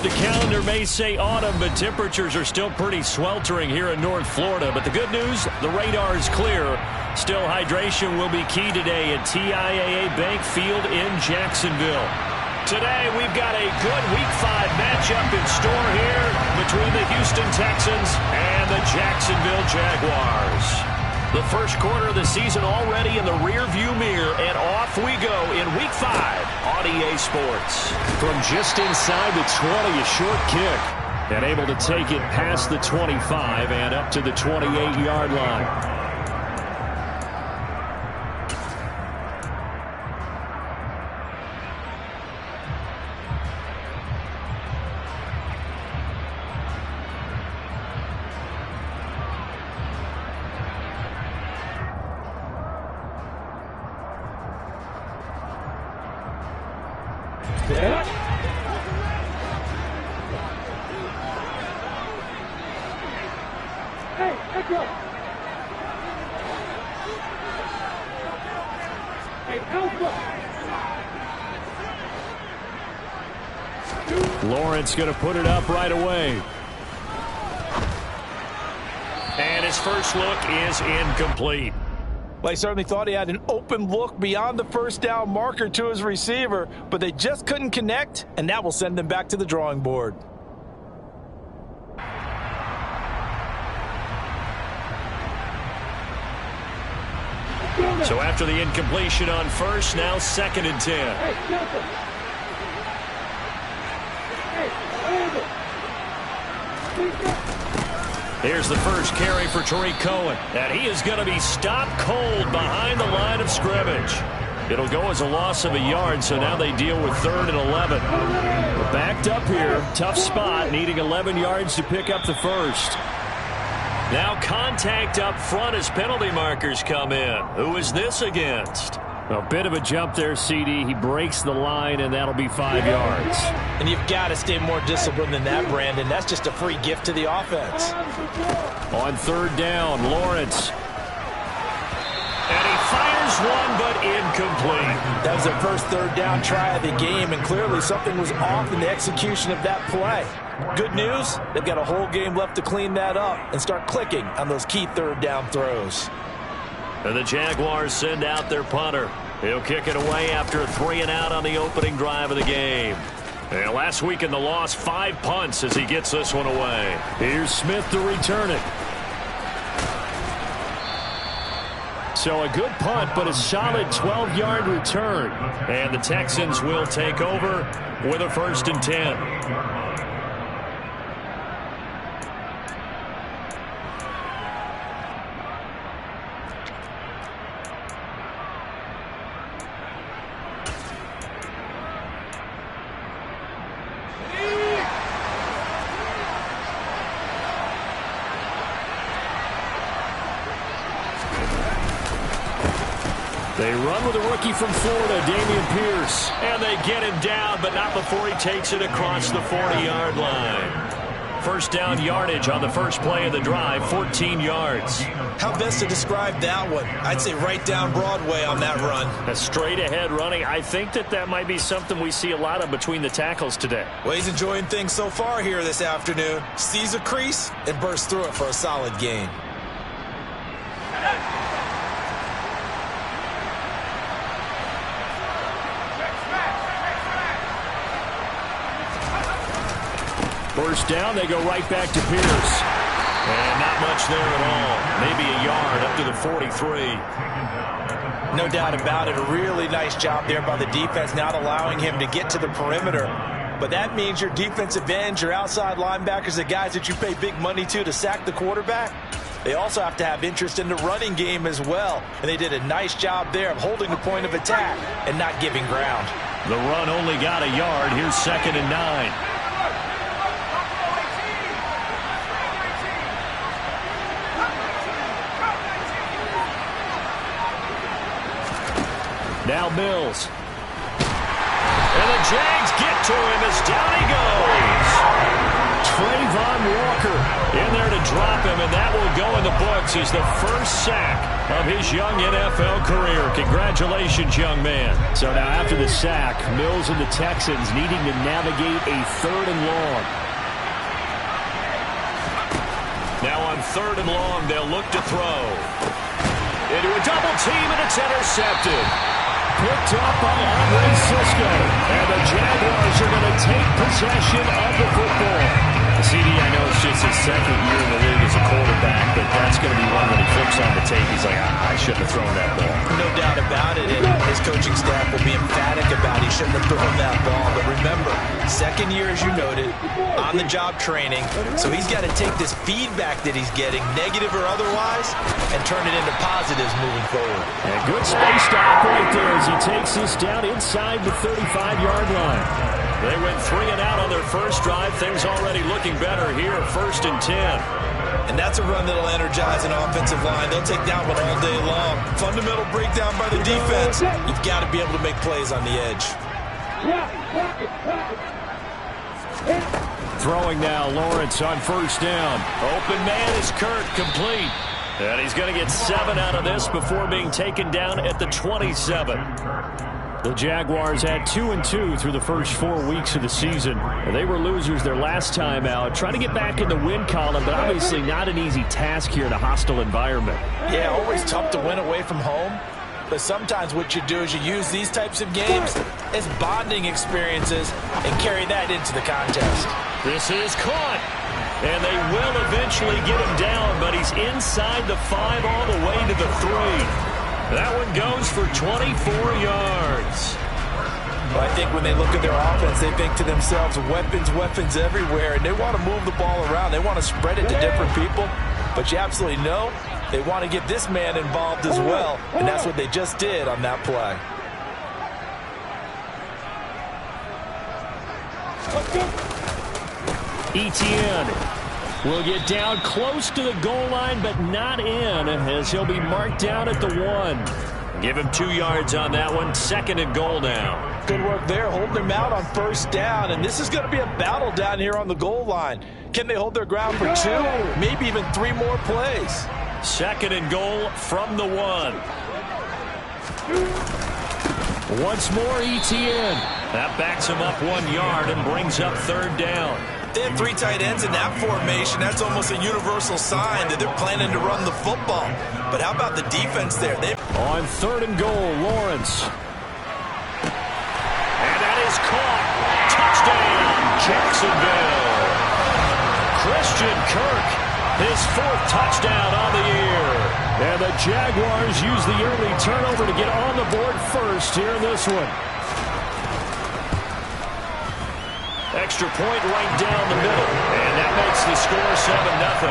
The calendar may say autumn, but temperatures are still pretty sweltering here in North Florida. But the good news, the radar is clear. Still, hydration will be key today at TIAA Bank Field in Jacksonville. Today, we've got a good Week 5 matchup in store here between the Houston Texans and the Jacksonville Jaguars. The first quarter of the season already in the rearview mirror, and off we go in Week 5 on EA Sports. From just inside the 20, a short kick, and able to take it past the 25 and up to the 28-yard line. Lawrence going to put it up right away. And his first look is incomplete. Well, he certainly thought he had an open look beyond the first down marker to his receiver, but they just couldn't connect, and that will send them back to the drawing board. So after the incompletion on first, now 2nd and 10. Here's the first carry for Tariq Cohen, and he is going to be stopped cold behind the line of scrimmage. It'll go as a loss of a yard, so now they deal with 3rd and 11. We're backed up here, tough spot, needing 11 yards to pick up the first. Now contact up front as penalty markers come in. Who is this against? A bit of a jump there, CD. He breaks the line, and that'll be 5 yards. And you've got to stay more disciplined than that, Brandon. That's just a free gift to the offense. On 3rd down, Lawrence. And he fires one, but incomplete. That was their first 3rd down try of the game, and clearly something was off in the execution of that play. Good news, they've got a whole game left to clean that up and start clicking on those key 3rd down throws. And the Jaguars send out their punter. He'll kick it away after a 3-and-out on the opening drive of the game. And last week in the loss, 5 punts as he gets this one away. Here's Smith to return it. So a good punt, but a solid 12-yard return. And the Texans will take over with a 1st and 10. They run with a rookie from Florida, Dameon Pierce. And they get him down, but not before he takes it across the 40-yard line. First down yardage on the first play of the drive, 14 yards. How best to describe that one? I'd say right down Broadway on that run. A straight-ahead running. I think that might be something we see a lot of between the tackles today. Well, he's enjoying things so far here this afternoon. Sees a crease and bursts through it for a solid gain. First down, they go right back to Pierce. And not much there at all. Maybe a yard up to the 43. No doubt about it. A really nice job there by the defense, not allowing him to get to the perimeter. But that means your defensive ends, your outside linebackers, the guys that you pay big money to sack the quarterback, they also have to have interest in the running game as well. And they did a nice job there of holding the point of attack and not giving ground. The run only got a yard. Here's 2nd and 9. Now Mills. And the Jags get to him as down he goes. Trayvon Walker in there to drop him him, and that will go in the books as the first sack of his young NFL career. Congratulations, young man. So now after the sack, Mills and the Texans needing to navigate a 3rd and long. Now on 3rd and long, they'll look to throw. Into a double team, and it's intercepted. Picked up by Andre Cisco. And the Jaguars are going to take possession of the football. CD, I know it's just his 2nd year in the league as a quarterback, but that's going to be one when he flips on the tape. He's like, I shouldn't have thrown that ball. No doubt about it, and his coaching staff will be emphatic about he shouldn't have thrown that ball. But remember, 2nd year, as you noted, on-the-job training, so he's got to take this feedback that he's getting, negative or otherwise, and turn it into positives moving forward. And good space to operate there as he takes this down inside the 35-yard line. They went 3 and out on their first drive. Things already looking better here, 1st and 10. And that's a run that'll energize an offensive line. They'll take that one all day long. Fundamental breakdown by the defense. You've got to be able to make plays on the edge. Throwing now, Lawrence on 1st down. Open man is Kirk, complete. And he's going to get 7 out of this before being taken down at the 27. The Jaguars had 2-2 through the first 4 weeks of the season. They were losers their last time out. Trying to get back in the win column, but obviously not an easy task here in a hostile environment. Yeah, always tough to win away from home. But sometimes what you do is you use these types of games as bonding experiences and carry that into the contest. This is caught. And they will eventually get him down, but he's inside the 5 all the way to the 3. That one goes for 24 yards. Well, I think when they look at their offense, they think to themselves, weapons everywhere, and they want to move the ball around. They want to spread it to different people, but you absolutely know they want to get this man involved as well, and that's what they just did on that play. Etienne will get down close to the goal line, but not in, as he'll be marked down at the 1. Give him 2 yards on that one. 2nd and goal now. Good work there, holding him out on 1st down, and this is going to be a battle down here on the goal line. Can they hold their ground for 2, maybe even 3 more plays? 2nd and goal from the 1. Once more, Etienne. That backs him up 1 yard and brings up 3rd down. They have 3 tight ends in that formation. That's almost a universal sign that they're planning to run the football. But how about the defense there? On 3rd and goal, Lawrence. And that is caught. Touchdown, Jacksonville. Christian Kirk, his 4th touchdown on the year. And the Jaguars use the early turnover to get on the board first here in this one. Extra point right down the middle. And that makes the score 7-0.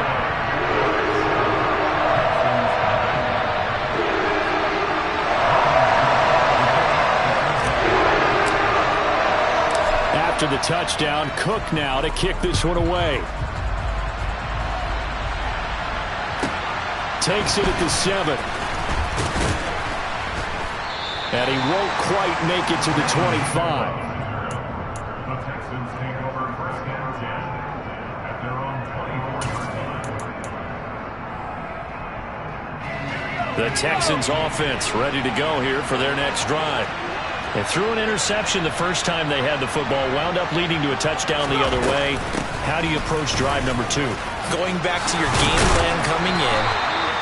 After the touchdown, Cook now to kick this one away. Takes it at the 7. And he won't quite make it to the 25. The Texans offense ready to go here for their next drive. They threw an interception the first time they had the football, wound up leading to a touchdown the other way. How do you approach drive number 2? Going back to your game plan coming in,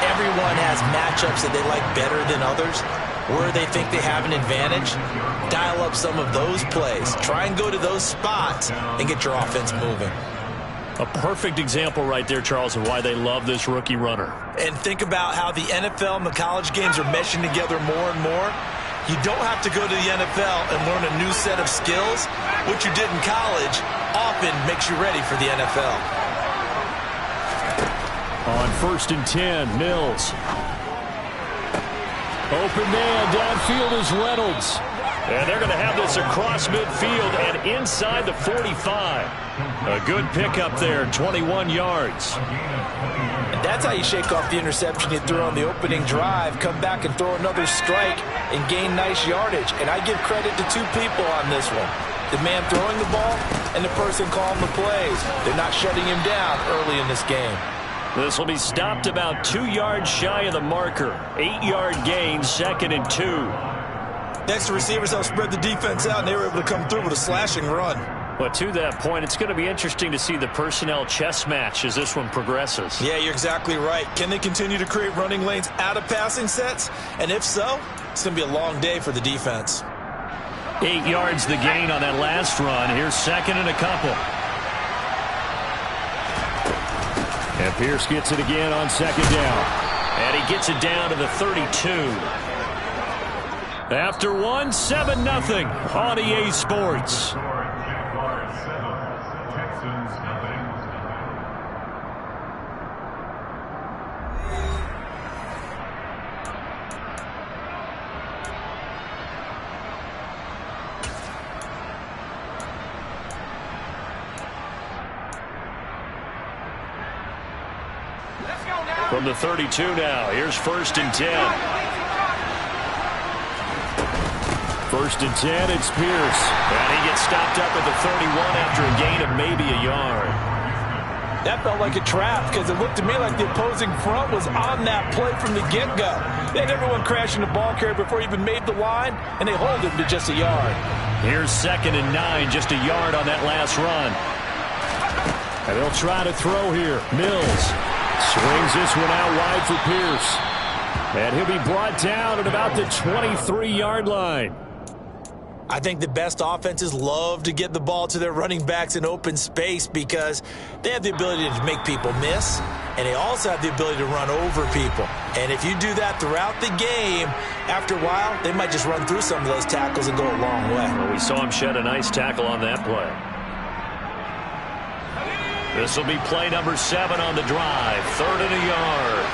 everyone has matchups that they like better than others. Where they think they have an advantage, dial up some of those plays. Try and go to those spots and get your offense moving. A perfect example right there, Charles, of why they love this rookie runner. And think about how the NFL and the college games are meshing together more and more. You don't have to go to the NFL and learn a new set of skills. What you did in college often makes you ready for the NFL. On 1st and 10, Mills. Open man, downfield is Reynolds. And they're going to have this across midfield and inside the 45. A good pickup there, 21 yards. And that's how you shake off the interception you threw on the opening drive, come back and throw another strike and gain nice yardage. And I give credit to 2 people on this one. The man throwing the ball and the person calling the plays. They're not shutting him down early in this game. This will be stopped about 2 yards shy of the marker. 8-yard gain, 2nd and 2. Next, the receivers helped spread the defense out, and they were able to come through with a slashing run. But to that point, it's going to be interesting to see the personnel chess match as this one progresses. Yeah, you're exactly right. Can they continue to create running lanes out of passing sets? And if so, it's going to be a long day for the defense. 8 yards the gain on that last run. Here's 2nd and a couple. And Pierce gets it again on 2nd down. And he gets it down to the 32. After 1, 7-0 on EA Sports. From the 32 now, here's 1st and 10. 1st and 10, it's Pierce. And he gets stopped up at the 31 after a gain of maybe a yard. That felt like a trap because it looked to me like the opposing front was on that play from the get-go. They had everyone crashing the ball carrier before he even made the line, and they hold him to just a yard. Here's 2nd and 9, just a yard on that last run. And they'll try to throw here. Mills swings this one out wide for Pierce. And he'll be brought down at about the 23-yard line. I think the best offenses love to get the ball to their running backs in open space because they have the ability to make people miss, and they also have the ability to run over people. And if you do that throughout the game, after a while, they might just run through some of those tackles and go a long way. Well, we saw him shed a nice tackle on that play. This will be play number 7 on the drive. 3rd and a yard.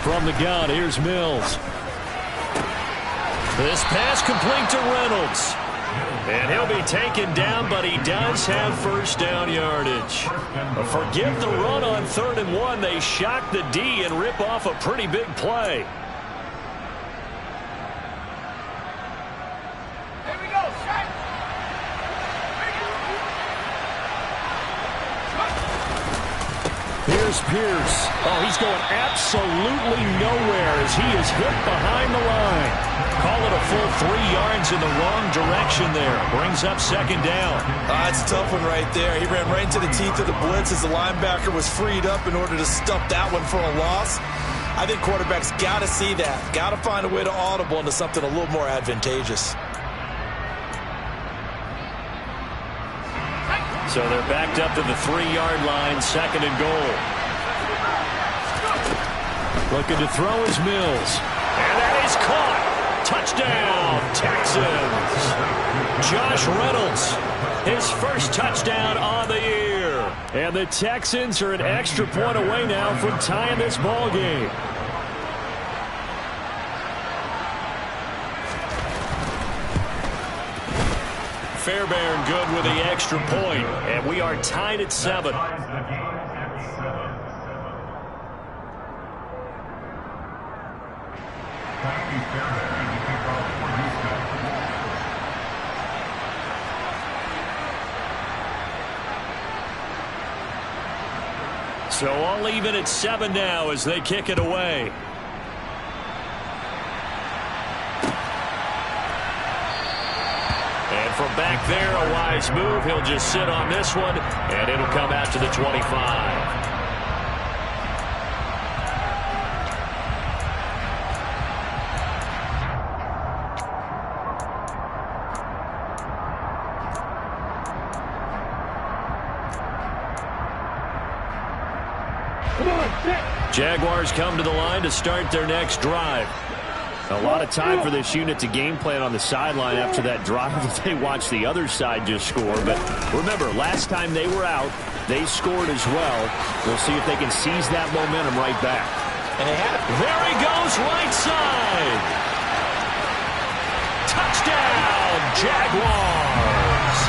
From the gun, here's Mills. This pass complete to Reynolds. And he'll be taken down, but he does have 1st down yardage. Forgive the run on 3rd and 1. They shock the D and rip off a pretty big play. Here's Pierce. Oh, he's going absolutely nowhere as he is hit behind the line. Call it a full 3 yards in the wrong direction there. Brings up 2nd down. That's a tough one right there. He ran right into the teeth of the blitz as the linebacker was freed up in order to stuff that one for a loss. I think quarterbacks got to see that. Got to find a way to audible into something a little more advantageous. So they're backed up to the 3-yard line, 2nd and goal. Looking to throw is Mills. And that is caught. Touchdown, Texans. Josh Reynolds, his 1st touchdown on the year. And the Texans are an extra point away now from tying this ball game. Fairbairn good with the extra point, and we are tied at 7. So all even at 7 now as they kick it away. And from back there, a wise move. He'll just sit on this one, and it'll come out to the 25. Jaguars come to the line to start their next drive. A lot of time for this unit to game plan on the sideline after that drive that they watched the other side just score. But remember, last time they were out, they scored as well. We'll see if they can seize that momentum right back. And they have. There he goes, right side. Touchdown, Jaguars.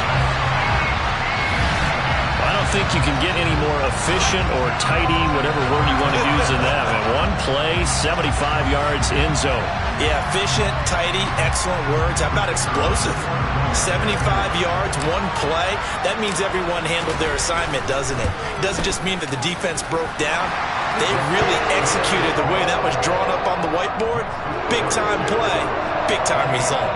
Final think you can get any more efficient or tidy, whatever word you want to use in that. And one play, 75 yards in zone. Yeah, efficient, tidy, excellent words. How about explosive? 75 yards, one play. That means everyone handled their assignment, doesn't it? It doesn't just mean that the defense broke down. They really executed the way that was drawn up on the whiteboard. Big-time play, big-time result.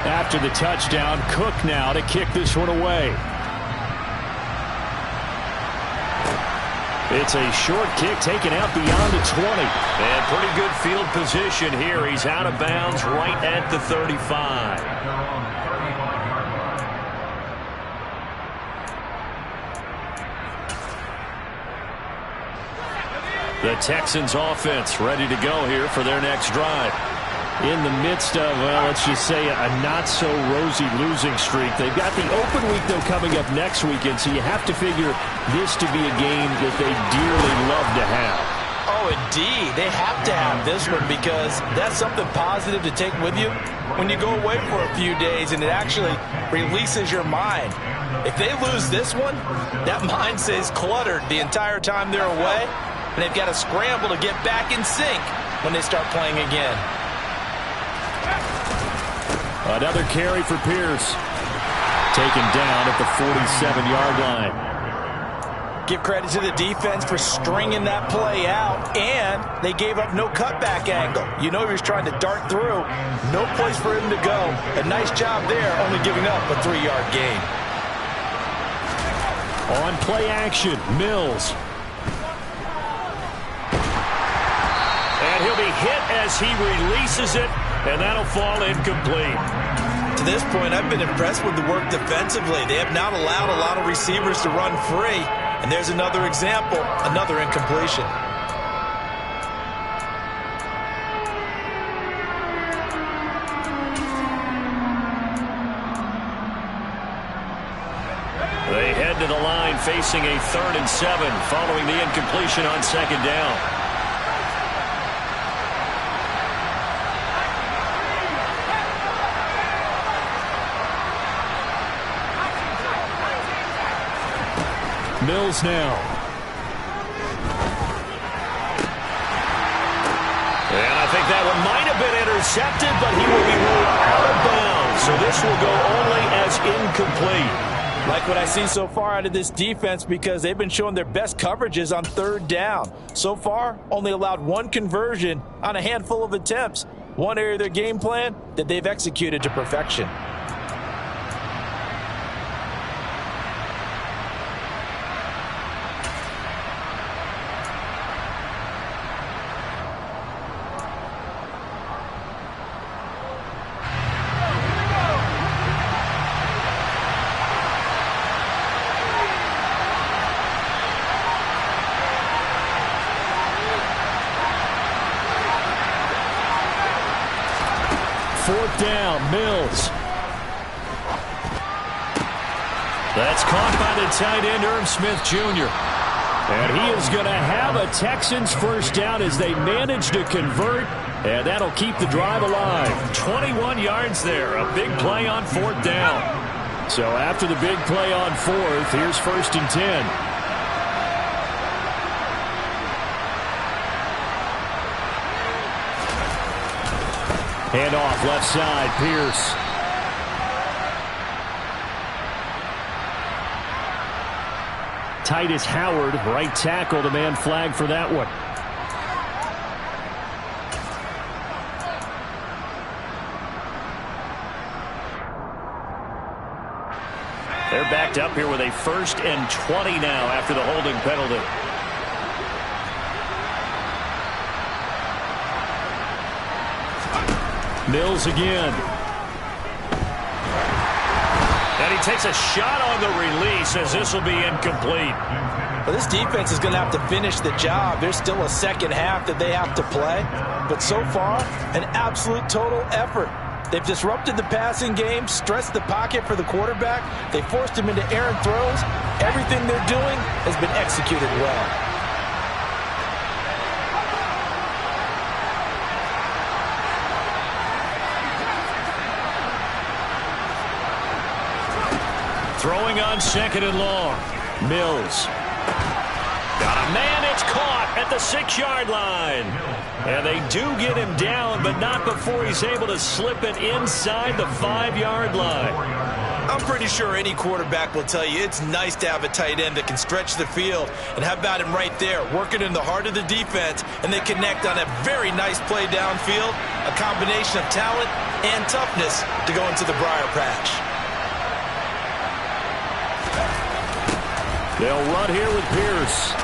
After the touchdown, Cook now to kick this one away. It's a short kick taken out beyond the 20. And pretty good field position here. He's out of bounds right at the 35. The Texans offense ready to go here for their next drive. In the midst of, well, let's just say a not-so-rosy losing streak. They've got the open week, though, coming up next weekend, so you have to figure this to be a game that they dearly love to have. Oh, indeed. They have to have this one because that's something positive to take with you when you go away for a few days, and it actually releases your mind. If they lose this one, that mind stays cluttered the entire time they're away, and they've got to scramble to get back in sync when they start playing again. Another carry for Pierce. Taken down at the 47-yard line. Give credit to the defense for stringing that play out, and they gave up no cutback angle. You know he was trying to dart through. No place for him to go. A nice job there, only giving up a 3-yard gain. On play action, Mills. And he'll be hit as he releases it. And that'll fall incomplete. To this point, I've been impressed with the work defensively. They have not allowed a lot of receivers to run free. And there's another example, another incompletion. They head to the line facing a 3rd and 7 following the incompletion on 2nd down. Mills now. And I think that one might have been intercepted, but he will be ruled out of bounds. So this will go only as incomplete. Like what I see so far out of this defense because they've been showing their best coverages on 3rd down. So far, only allowed one conversion on a handful of attempts. One area of their game plan that they've executed to perfection. Fourth down, Mills. That's caught by the tight end, Irv Smith Jr. And he is going to have a Texans first down as they manage to convert, and that'll keep the drive alive. 21 yards there, a big play on 4th down. So after the big play on 4th, here's 1st and 10. Handoff left side, Pierce. Titus Howard, right tackle, the man flagged for that one. They're backed up here with a 1st and 20 now after the holding penalty. Mills again. And he takes a shot on the release as this will be incomplete. Well, this defense is going to have to finish the job. There's still a second half that they have to play. But so far, an absolute total effort. They've disrupted the passing game, stressed the pocket for the quarterback. They forced him into errant throws. Everything they're doing has been executed well. Throwing on 2nd and long. Mills. Got a man. It's caught at the 6-yard line. And they do get him down, but not before he's able to slip it inside the 5-yard line. I'm pretty sure any quarterback will tell you it's nice to have a tight end that can stretch the field. And how about him right there, working in the heart of the defense, and they connect on a very nice play downfield, a combination of talent and toughness to go into the briar patch. They'll run here with Pierce.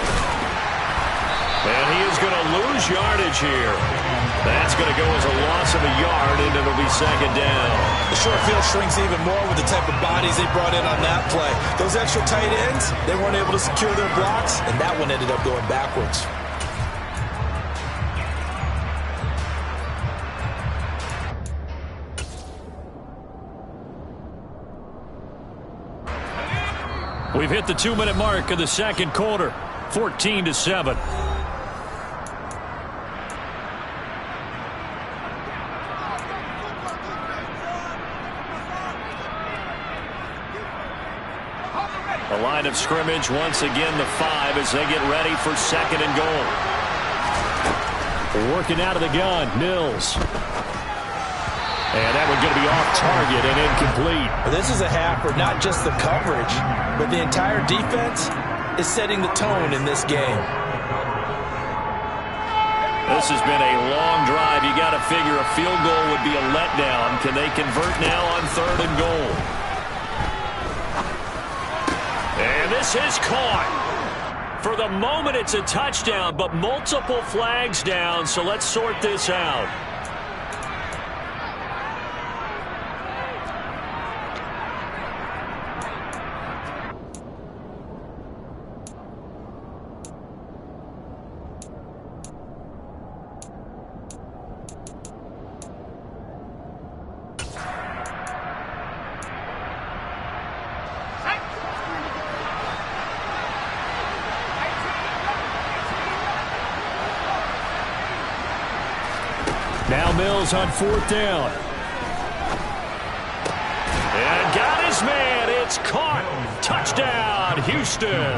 And he is going to lose yardage here. That's going to go as a loss of a yard, and it'll be 2nd down. The short field shrinks even more with the type of bodies they brought in on that play. Those extra tight ends, they weren't able to secure their blocks, and that one ended up going backwards. We've hit the 2-minute mark of the 2nd quarter, 14-7. The line of scrimmage, once again the 5 as they get ready for 2nd and goal. Working out of the gun, Mills. And that one going to be off target and incomplete. This is a half where not just the coverage, but the entire defense is setting the tone in this game. This has been a long drive. You got to figure a field goal would be a letdown. Can they convert now on 3rd and goal? And this is caught. For the moment, it's a touchdown, but multiple flags down, so let's sort this out. Now Mills on 4th down. And got his man. It's caught. Touchdown, Houston.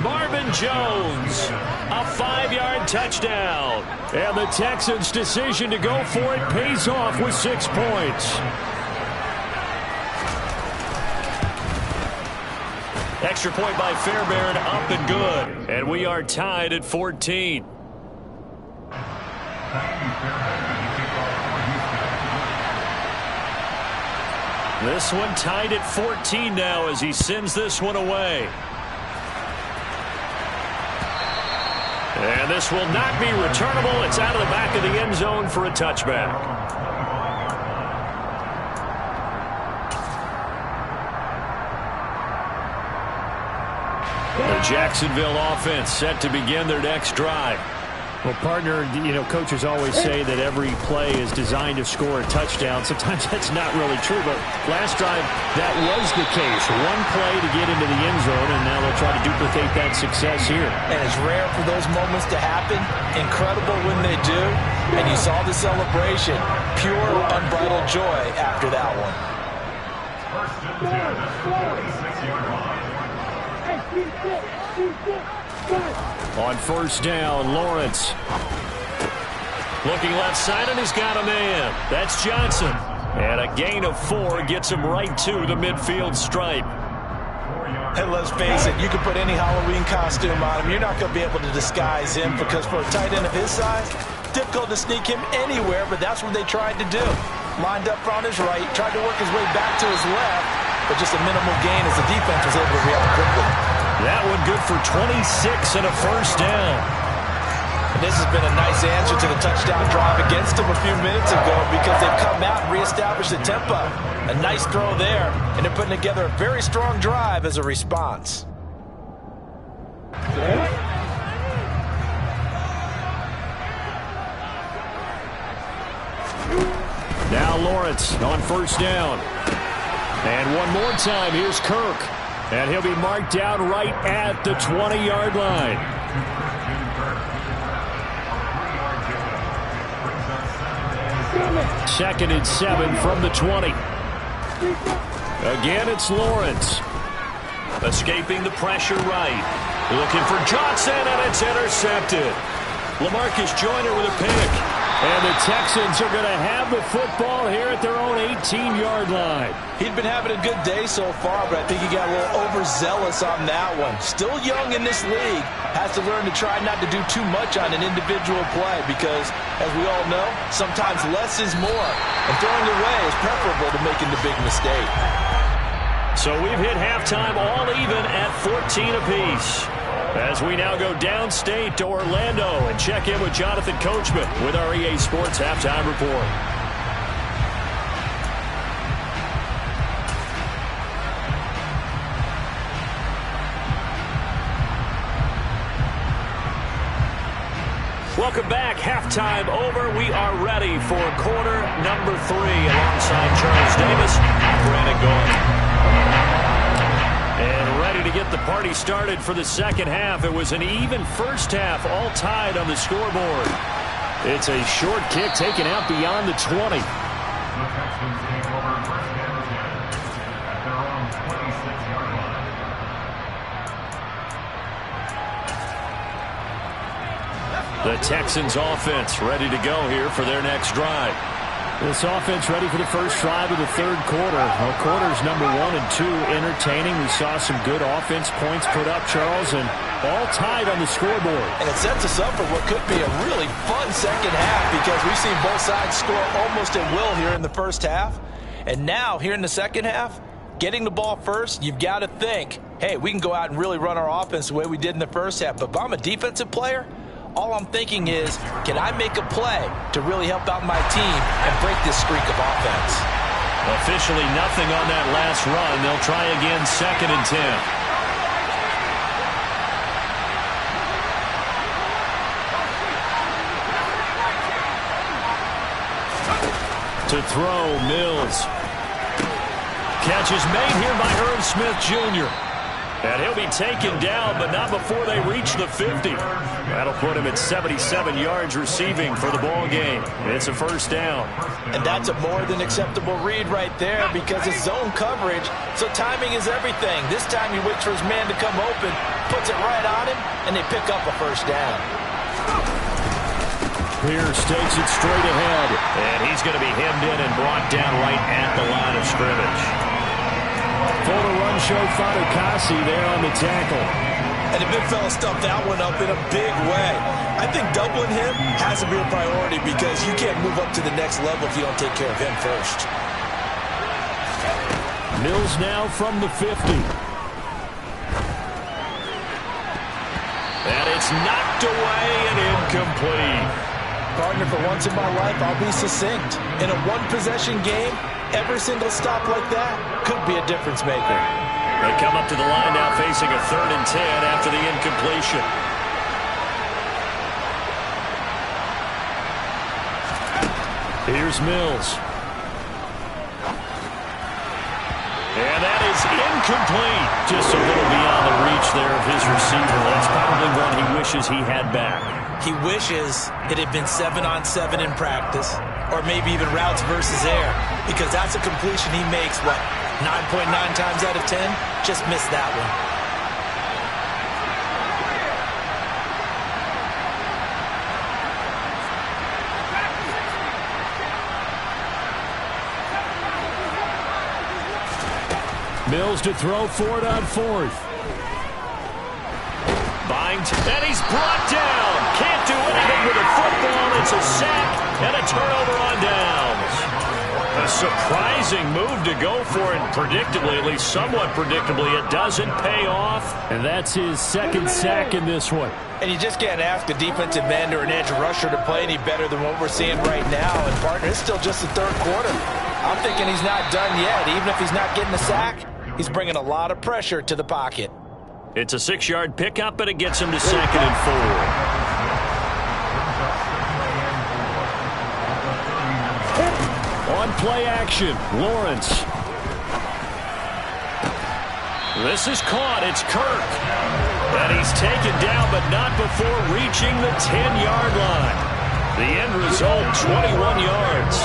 Marvin Jones, a 5-yard touchdown. And the Texans' decision to go for it pays off with 6 points. Extra point by Fairbairn, up and good. And we are tied at 14. This one tied at 14 now as he sends this one away. And this will not be returnable. It's out of the back of the end zone for a touchback. The Jacksonville offense set to begin their next drive. Well, partner, you know, coaches always say that every play is designed to score a touchdown. Sometimes that's not really true, but last drive, that was the case. One play to get into the end zone, and now they'll try to duplicate that success here. And it's rare for those moments to happen. Incredible when they do. And you saw the celebration. Pure, unbridled joy after that one. On 1st down, Lawrence. Looking left side, and he's got a man. That's Johnson. And a gain of 4 gets him right to the midfield stripe. And let's face it, you can put any Halloween costume on him. You're not going to be able to disguise him because for a tight end of his size, difficult to sneak him anywhere, but that's what they tried to do. Lined up on his right, tried to work his way back to his left, but just a minimal gain as the defense was able to react quickly. That one good for 26 and a 1st down. And this has been a nice answer to the touchdown drive against them a few minutes ago because they've come out and reestablished the tempo. A nice throw there, and they're putting together a very strong drive as a response. Now Lawrence on 1st down. And one more time, here's Kirk. And he'll be marked down right at the 20-yard line. Second and 7 from the 20. Again, it's Lawrence. Escaping the pressure right. Looking for Johnson, and it's intercepted. LaMarcus Joyner with a pick. And the Texans are going to have the football here at their own 18-yard line. He'd been having a good day so far, but I think he got a little overzealous on that one. Still young in this league. Has to learn to try not to do too much on an individual play because, as we all know, sometimes less is more. And throwing away is preferable to making the big mistake. So we've hit halftime all even at 14 apiece. As we now go downstate to Orlando and check in with Jonathan Coachman with our EA Sports Halftime Report. Welcome back. Halftime over. We are ready for quarter number 3 alongside Charles Davis and Brandon Gordon. And ready to get the party started for the second half. It was an even first half, all tied on the scoreboard. It's a short kick taken out beyond the 20. The Texans offense ready to go here for their next drive. This offense ready for the first drive of the third quarter. Well, quarters number 1 and 2 entertaining. We saw some good offense points put up, Charles, and all tied on the scoreboard. And it sets us up for what could be a really fun second half because we've seen both sides score almost at will here in the first half. And now, here in the second half, getting the ball first, you've got to think, hey, we can go out and really run our offense the way we did in the first half. But if I'm a defensive player, all I'm thinking is, can I make a play to really help out my team and break this streak of offense? Officially nothing on that last run. They'll try again, 2nd and 10. To throw, Mills. Catch is made here by Irv Smith Jr. And he'll be taken down, but not before they reach the 50. That'll put him at 77 yards receiving for the ball game. It's a first down. And that's a more than acceptable read right there because it's zone coverage, so timing is everything. This time he waits for his man to come open, puts it right on him, and they pick up a first down. Pierce takes it straight ahead. And he's going to be hemmed in and brought down right at the line of scrimmage. Full run show Fatukasi there on the tackle. And the big fella stuffed that one up in a big way. I think doubling him has to be a priority because you can't move up to the next level if you don't take care of him first. Mills now from the 50. And it's knocked away and incomplete. Partner, for once in my life, I'll be succinct. In a one-possession game, every single stop like that could be a difference maker. They come up to the line now facing a 3rd and 10 after the incompletion. Here's Mills. And that is incomplete. Just a little beyond the reach there of his receiver. That's probably one he wishes he had back. He wishes it had been 7-on-7 in practice, or maybe even routes versus air, because that's a completion he makes, 9.9 times out of 10? Just missed that one. Mills to throw for it on 4th. And he's brought down. Can't do anything with the football. It's a sack and a turnover on downs. A surprising move to go for it. Predictably, at least somewhat predictably, it doesn't pay off. And that's his 2nd sack in this one. And you just can't ask a defensive end or an edge rusher to play any better than what we're seeing right now. And, partner, it's still just the 3rd quarter. I'm thinking he's not done yet. Even if he's not getting a sack, he's bringing a lot of pressure to the pocket. It's a 6-yard pickup, but it gets him to 2nd and 4. On play action, Lawrence. This is caught. It's Kirk. And he's taken down, but not before reaching the 10-yard line. The end result, 21 yards.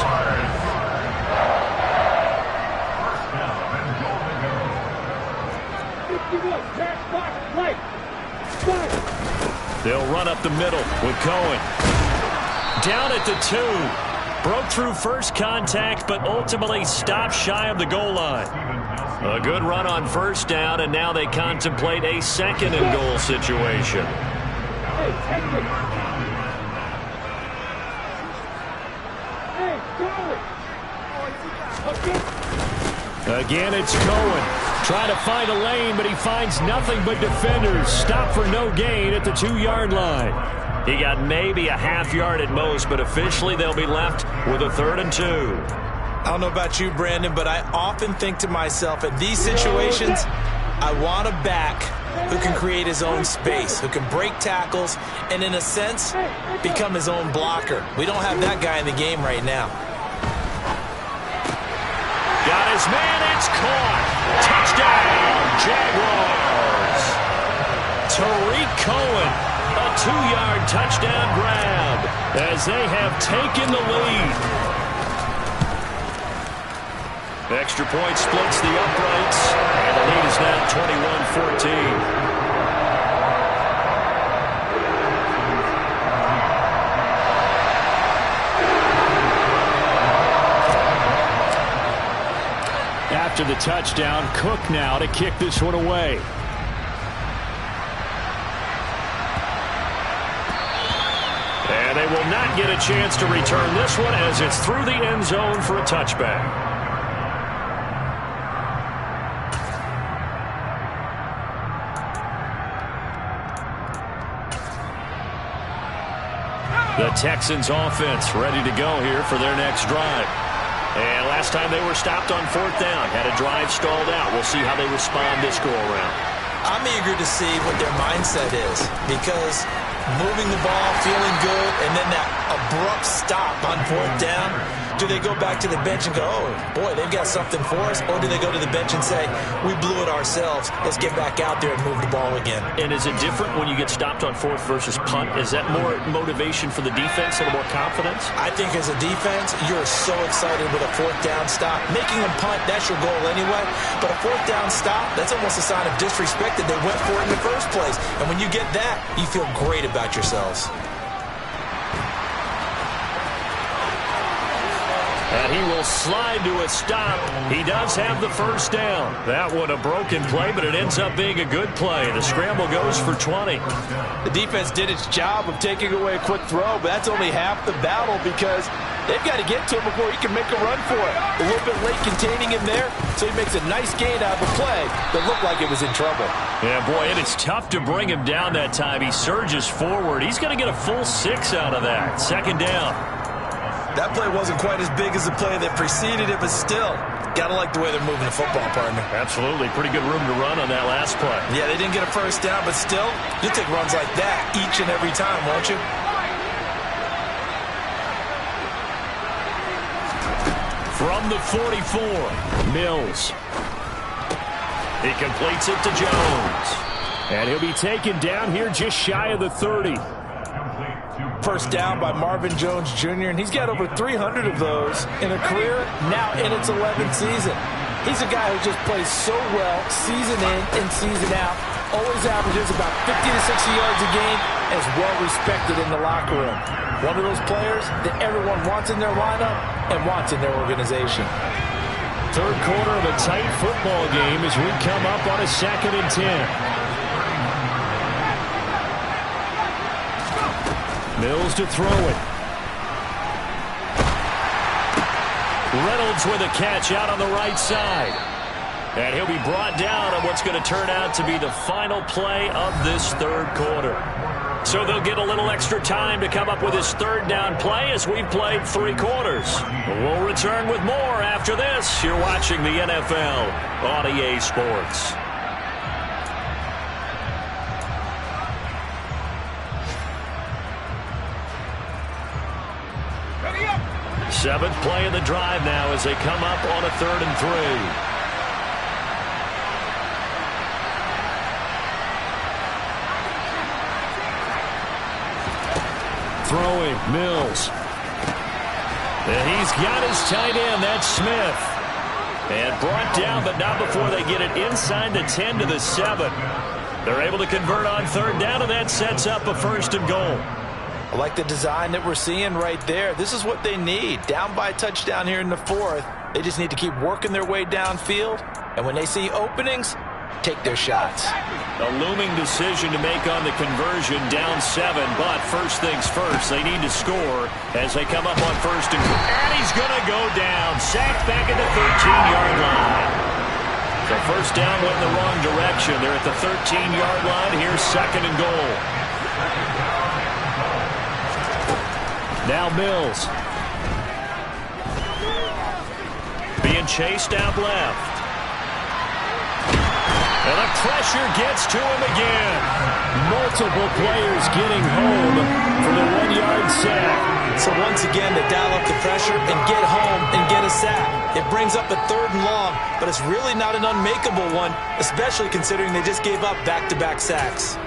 They'll run up the middle with Cohen. Down at the 2. Broke through first contact, but ultimately stopped shy of the goal line. A good run on first down, and now they contemplate a second and goal situation. Again, it's Cohen. Trying to find a lane, but he finds nothing but defenders. Stop for no gain at the 2-yard line. He got maybe a half yard at most, but officially they'll be left with a 3rd and 2. I don't know about you, Brandon, but I often think to myself, in these situations, I want a back who can create his own space, who can break tackles, and in a sense, become his own blocker. We don't have that guy in the game right now. Got his man, it's caught. Touchdown, Jaguars. Tariq Cohen, a 2-yard touchdown grab as they have taken the lead. Extra point splits the uprights, and the lead is now 21-14. After the touchdown, Cook now to kick this one away. And they will not get a chance to return this one as it's through the end zone for a touchback. The Texans offense ready to go here for their next drive. And last time they were stopped on 4th down, had a drive stalled out. We'll see how they respond this go-around. I'm eager to see what their mindset is, because moving the ball, feeling good, and then that abrupt stop on 4th down, do they go back to the bench and go, oh, boy, they've got something for us? Or do they go to the bench and say, we blew it ourselves, let's get back out there and move the ball again? And is it different when you get stopped on 4th versus punt? Is that more motivation for the defense, a little more confidence? I think as a defense, you're so excited with a 4th down stop. Making them punt, that's your goal anyway. But a 4th down stop, that's almost a sign of disrespect that they went for it in the first place. And when you get that, you feel great about yourselves. And he will slide to a stop. He does have the first down. That one a broken play, but it ends up being a good play. The scramble goes for 20. The defense did its job of taking away a quick throw, but that's only half the battle because they've got to get to him before he can make a run for it. A little bit late containing him there, so he makes a nice gain out of a play that looked like it was in trouble. Yeah, boy, it is tough to bring him down that time. He surges forward. He's going to get a full 6 out of that. 2nd down. That play wasn't quite as big as the play that preceded it, but still, got to like the way they're moving the football, partner. Absolutely. Pretty good room to run on that last play. Yeah, they didn't get a first down, but still, you'll take runs like that each and every time, won't you? From the 44, Mills. He completes it to Jones. And he'll be taken down here just shy of the 30. First down by Marvin Jones Jr., and he's got over 300 of those in a career now in its 11th season. He's a guy who just plays so well season in and season out, always averages about 50 to 60 yards a game, and is well respected in the locker room. One of those players that everyone wants in their lineup and wants in their organization. 3rd quarter of a tight football game as we come up on a 2nd and 10. Mills to throw it. Reynolds with a catch out on the right side. And he'll be brought down on what's going to turn out to be the final play of this 3rd quarter. So they'll get a little extra time to come up with his 3rd down play as we've played 3 quarters. We'll return with more after this. You're watching the NFL on EA Sports. 7th play of the drive now as they come up on a 3rd and 3. Throwing, Mills. And he's got his tight end, that's Smith. And brought down, but not before they get it inside the 10 to the 7. They're able to convert on third down, and that sets up a 1st and goal. I like the design that we're seeing right there. This is what they need. Down by a touchdown here in the 4th. They just need to keep working their way downfield. And when they see openings, take their shots. A looming decision to make on the conversion, down 7. But first things first, they need to score as they come up on 1st and goal. And he's going to go down. Sacked back at the 13-yard line. The first down went in the wrong direction. They're at the 13-yard line. Here's 2nd and goal. Now Mills. Being chased out left. And the pressure gets to him again. Multiple players getting home for the 1-yard sack. So once again, they dial up the pressure and get home and get a sack. It brings up a 3rd and long, but it's really not an unmakeable one, especially considering they just gave up back-to-back sacks.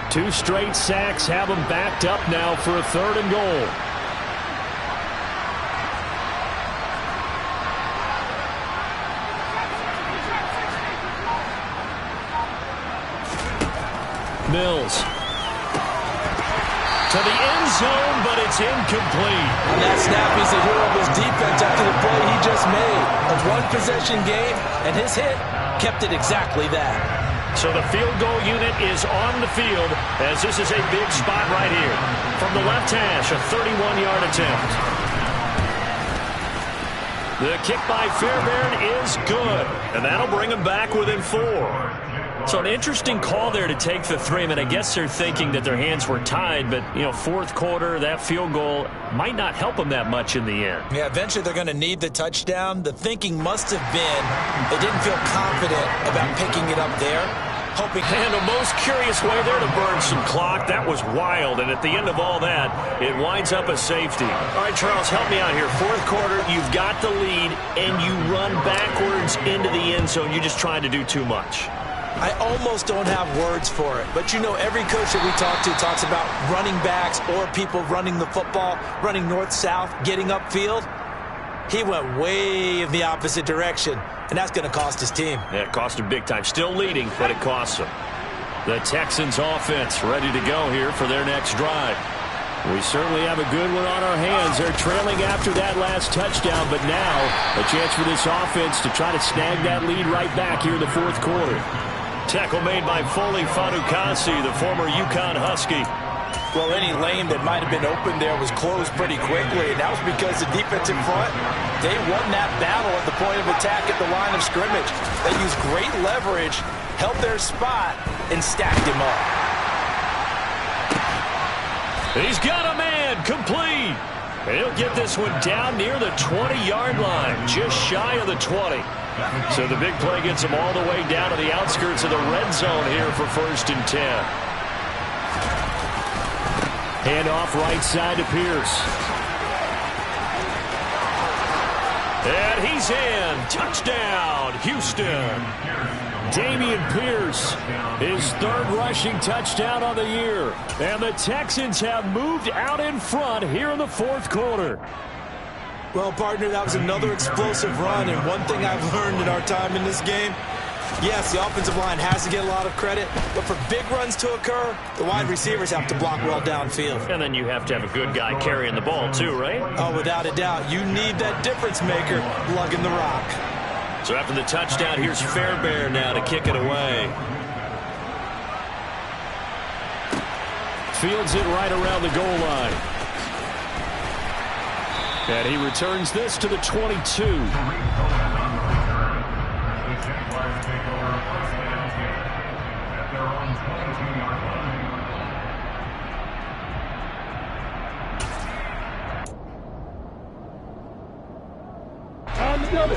Two straight sacks have them backed up now for a 3rd and goal. Mills. To the end zone, but it's incomplete. On that snap, he's the hero of his defense after the play he just made. A one-possession game, and his hit kept it exactly that. So the field goal unit is on the field as this is a big spot right here. From the left hash, a 31-yard attempt. The kick by Fairbairn is good, and that'll bring them back within 4. So an interesting call there to take the 3. I mean, I guess they're thinking that their hands were tied, but, you know, 4th quarter, that field goal might not help them that much in the end. Yeah, eventually they're going to need the touchdown. The thinking must have been they didn't feel confident about picking it up there. And the most curious way there to burn some clock. That was wild, and at the end of all that, it winds up a safety. All right, Charles, help me out here. 4th quarter, you've got the lead, and you run backwards into the end zone. You're just trying to do too much. I almost don't have words for it, but you know every coach that we talk to talks about running backs or people running the football, running north-south, getting upfield. He went way in the opposite direction, and that's going to cost his team. Yeah, it cost him big time. Still leading, but it costs him. The Texans offense ready to go here for their next drive. We certainly have a good one on our hands. They're trailing after that last touchdown, but now a chance for this offense to try to snag that lead right back here in the 4th quarter. Tackle made by Foley Fadukasi, the former UConn Husky. Well, any lane that might have been open there was closed pretty quickly, and that was because the defensive front, they won that battle at the point of attack at the line of scrimmage. They used great leverage, held their spot, and stacked him up. He's got a man, complete. He'll get this one down near the 20-yard line, just shy of the 20. So the big play gets him all the way down to the outskirts of the red zone here for 1st and 10. Handoff right side to Pierce. And he's in. Touchdown, Houston. Dameon Pierce, his 3rd rushing touchdown on the year. And the Texans have moved out in front here in the 4th quarter. Well, partner, that was another explosive run, and one thing I've learned in our time in this game, yes, the offensive line has to get a lot of credit, but for big runs to occur, the wide receivers have to block well downfield. And then you have to have a good guy carrying the ball too, right? Oh, without a doubt. You need that difference maker lugging the rock. So after the touchdown, here's Fairbairn now to kick it away. Fields it right around the goal line. And he returns this to the 22.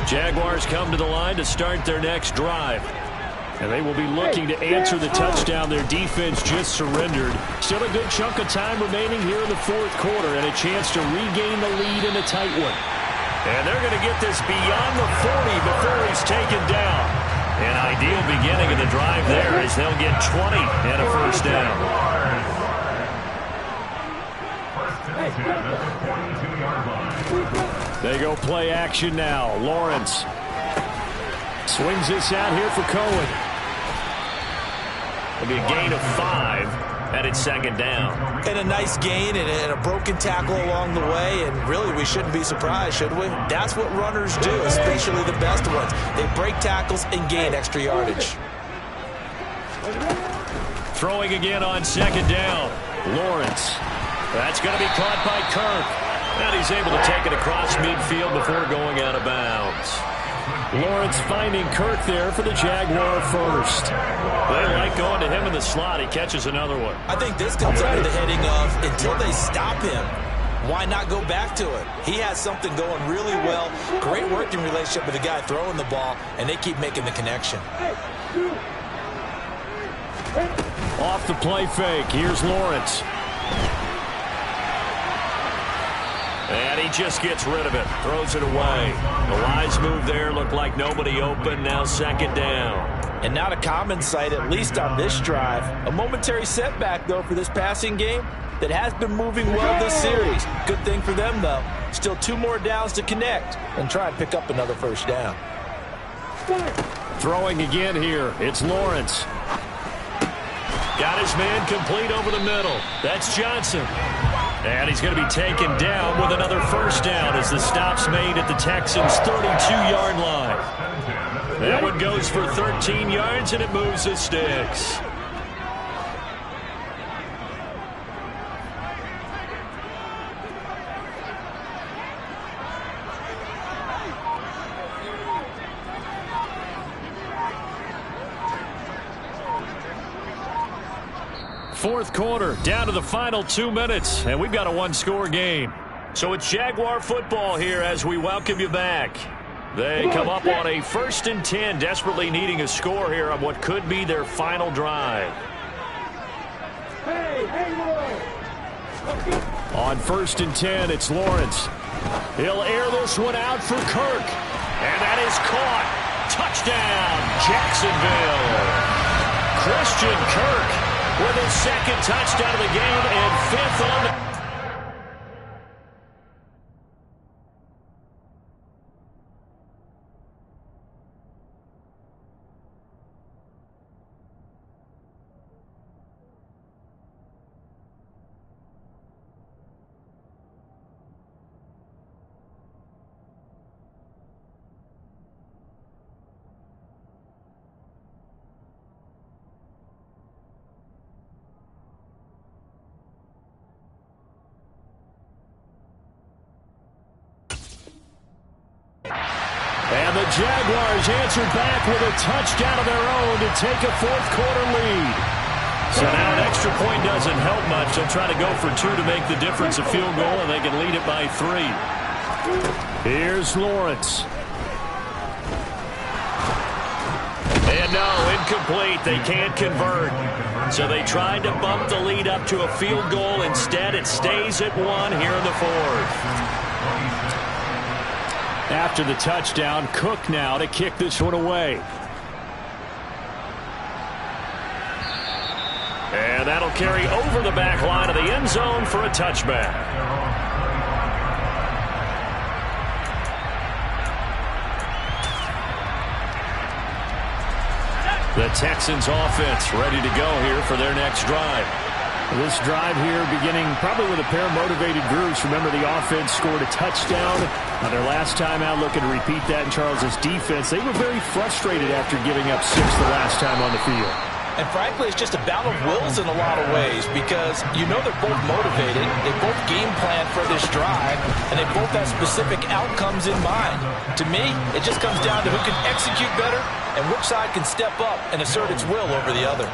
Jaguars come to the line to start their next drive. And they will be looking to answer the touchdown their defense just surrendered. Still a good chunk of time remaining here in the 4th quarter and a chance to regain the lead in a tight one. And they're going to get this beyond the 40 before he's taken down. An ideal beginning of the drive there as they'll get 20 and a first down. They go play action now. Lawrence swings this out here for Cohen. It'll be a gain of 5, and it's second down. And a nice gain and a broken tackle along the way, and really we shouldn't be surprised, should we? That's what runners do, especially the best ones. They break tackles and gain extra yardage. Throwing again on second down. Lawrence. That's going to be caught by Kirk. And he's able to take it across midfield before going out of bounds. Lawrence finding Kirk there for the Jaguar first. They like going to him in the slot. He catches another one. I think this comes under the heading of until they stop him, why not go back to it? He has something going really well. Great working relationship with the guy throwing the ball, and they keep making the connection. Off the play fake. Here's Lawrence. And he just gets rid of it. Throws it away. The wise move there. Looked like nobody open. Now second down. And not a common sight, at least on this drive. A momentary setback, though, for this passing game that has been moving well this series. Good thing for them, though. Still 2 more downs to connect and try and pick up another first down. Throwing again here. It's Lawrence. Got his man complete over the middle. That's Johnson. And he's going to be taken down with another first down as the stop's made at the Texans' 32-yard line. That one goes for 13 yards, and it moves the sticks. Fourth quarter, down to the final 2 minutes, and we've got a one-score game. So it's Jaguar football here as we welcome you back. They come up on a 1st and 10, desperately needing a score here on what could be their final drive. On 1st and 10, it's Lawrence. He'll air this one out for Kirk. And that is caught. Touchdown, Jacksonville. Christian Kirk with his 2nd touchdown of the game and 5th on the... And the Jaguars answered back with a touchdown of their own to take a 4th quarter lead. So now an extra point doesn't help much. They'll try to go for 2 to make the difference a field goal, and they can lead it by 3. Here's Lawrence. And no, incomplete. They can't convert. So they tried to bump the lead up to a field goal. Instead, it stays at 1 here in the 4th. After the touchdown, Cook now to kick this one away. And that'll carry over the back line of the end zone for a touchback. The Texans offense ready to go here for their next drive. This drive here beginning probably with a pair of motivated groups. Remember, the offense scored a touchdown on their last time out, looking to repeat that in Charles's defense. They were very frustrated after giving up 6 the last time on the field. And frankly, it's just a battle of wills in a lot of ways because you know they're both motivated, they both game plan for this drive, and they both have specific outcomes in mind. To me, it just comes down to who can execute better and which side can step up and assert its will over the other.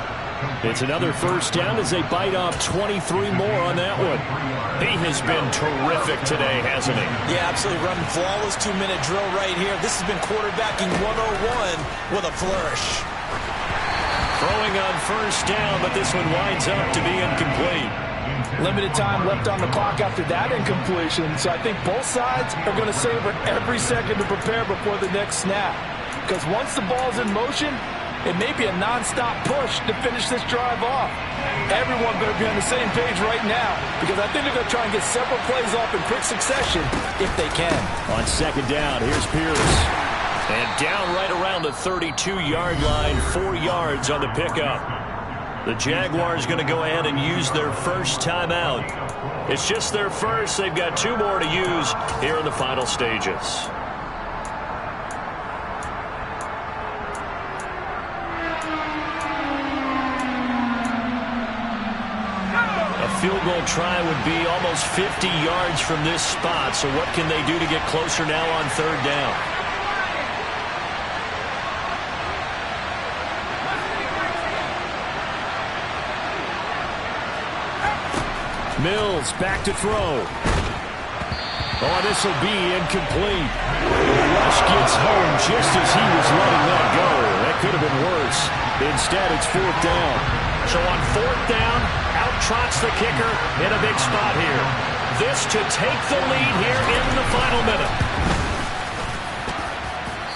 It's another first down as they bite off 23 more on that one. He has been terrific today, hasn't he? Yeah, absolutely. Running flawless 2-minute drill right here. This has been quarterbacking 101 with a flourish. Throwing on first down, but this one winds up to be incomplete. Limited time left on the clock after that incompletion, so I think both sides are going to savor every second to prepare before the next snap. because once the ball's in motion, it may be a non-stop push to finish this drive off. Everyone better be on the same page right now, because I think they're going to try and get several plays off in quick succession if they can. On second down, here's Pierce. And down right around the 32-yard line, 4 yards on the pickup. The Jaguars going to go ahead and use their first timeout. It's just their first. They've got 2 more to use here in the final stages. Field goal try would be almost 50 yards from this spot. So what can they do to get closer now on third down? Mills back to throw. Oh, this will be incomplete. Rush gets home just as he was letting that go. That could have been worse. Instead, it's fourth down. So on fourth down, out trots the kicker in a big spot here. This to take the lead here in the final minute.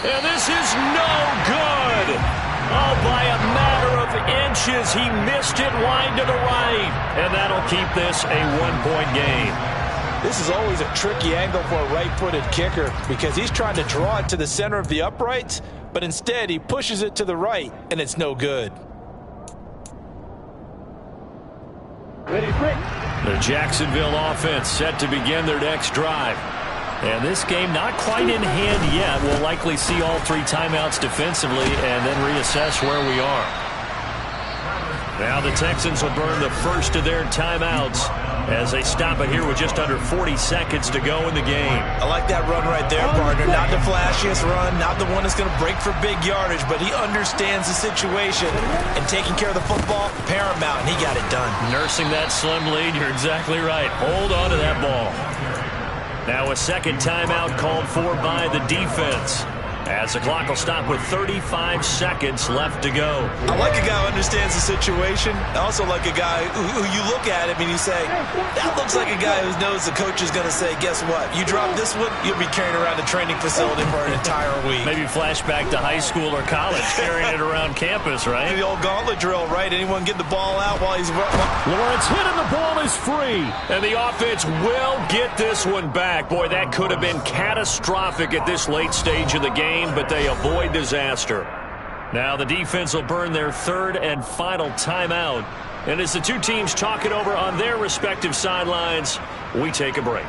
And this is no good. Oh, by a matter of inches, he missed it wide to the right. And that'll keep this a 1-point game. This is always a tricky angle for a right-footed kicker because he's trying to draw it to the center of the uprights, but instead he pushes it to the right, and it's no good. The Jacksonville offense set to begin their next drive. And this game not quite in hand yet. We'll likely see all 3 timeouts defensively and then reassess where we are. Now the Texans will burn the first of their timeouts as they stop it here with just under 40 seconds to go in the game. I like that run right there, partner. Not the flashiest run, not the one that's going to break for big yardage, but he understands the situation, and taking care of the football, paramount, and he got it done. Nursing that slim lead, you're exactly right. Hold on to that ball. Now a second timeout called for by the defense, as the clock will stop with 35 seconds left to go. I like a guy who understands the situation. I also like a guy who you look at him and you say, that looks like a guy who knows the coach is going to say, guess what? You drop this one, you'll be carrying around the training facility for an entire week. Maybe flashback to high school or college, carrying it around campus, right? The old gauntlet drill, right? Anyone get the ball out while he's running? Lawrence hit and the ball is free. And the offense will get this one back. Boy, that could have been catastrophic at this late stage of the game, but they avoid disaster. Now the defense will burn their third and final timeout. And as the 2 teams talk it over on their respective sidelines, we take a break.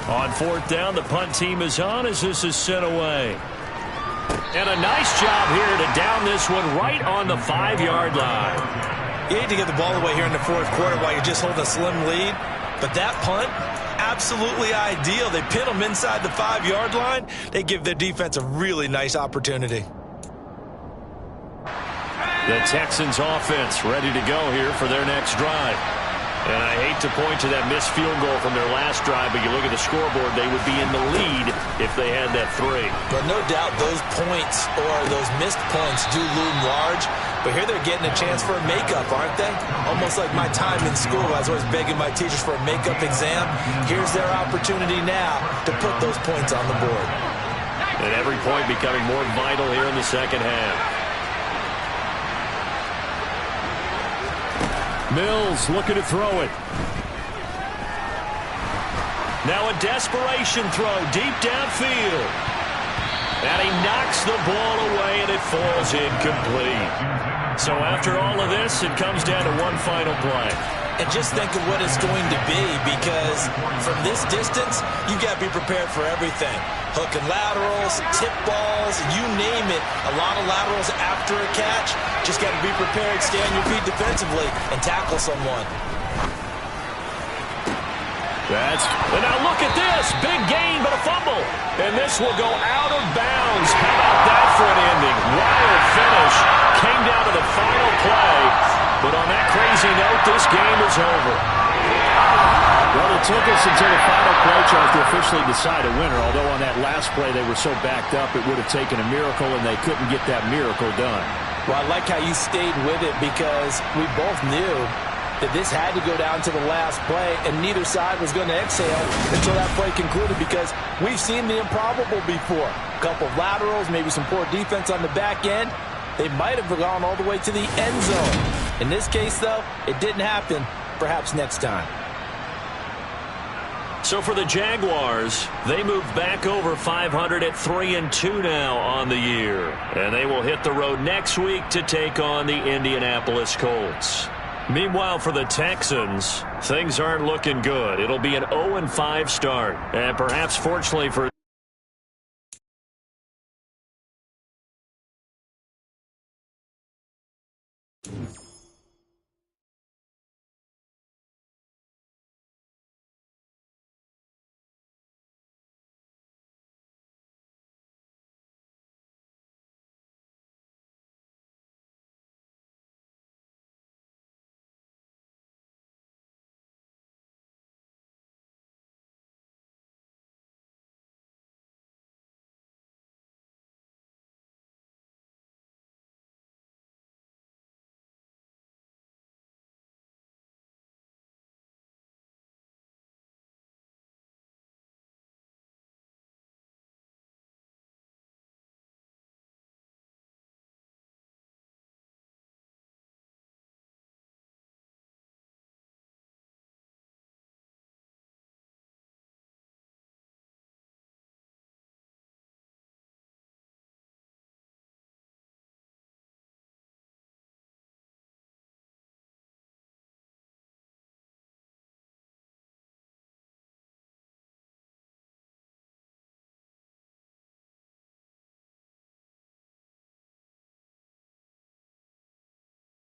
On fourth down, the punt team is on as this is sent away. And a nice job here to down this one right on the 5-yard line. You need to get the ball away here in the fourth quarter while you're just holding a slim lead. But that punt, absolutely ideal. They pin them inside the 5-yard line. They give their defense a really nice opportunity. The Texans offense ready to go here for their next drive. And I hate to point to that missed field goal from their last drive, but you look at the scoreboard, they would be in the lead if they had that 3. But no doubt those points or those missed points do loom large. But here they're getting a chance for a makeup, aren't they? Almost like my time in school. I was always begging my teachers for a makeup exam. Here's their opportunity now to put those points on the board. And every point becoming more vital here in the second half. Mills looking to throw it. Now a desperation throw deep downfield. And he knocks the ball away, and it falls incomplete. So after all of this, it comes down to one final play. And just think of what it's going to be, because from this distance, you got to be prepared for everything. Hook and laterals, tip balls, you name it. A lot of laterals after a catch. Just got to be prepared, stay on your feet defensively, and tackle someone. And now look at this. Big gain, but a fumble. And this will go out of bounds. How about that for an ending? Wild finish. Came down to the final play. But on that crazy note, this game is over. Well, it took us until the final play charge to officially decide a winner. Although on that last play they were so backed up, it would have taken a miracle, and they couldn't get that miracle done. Well, I like how you stayed with it, because we both knew that this had to go down to the last play, and neither side was going to exhale until that play concluded, because we've seen the improbable before. A couple of laterals, maybe some poor defense on the back end. They might have gone all the way to the end zone. In this case, though, it didn't happen. Perhaps next time. So for the Jaguars, they move back over 500 at 3-2 now on the year. And they will hit the road next week to take on the Indianapolis Colts. Meanwhile, for the Texans, things aren't looking good. It'll be an 0-5 start. And perhaps fortunately for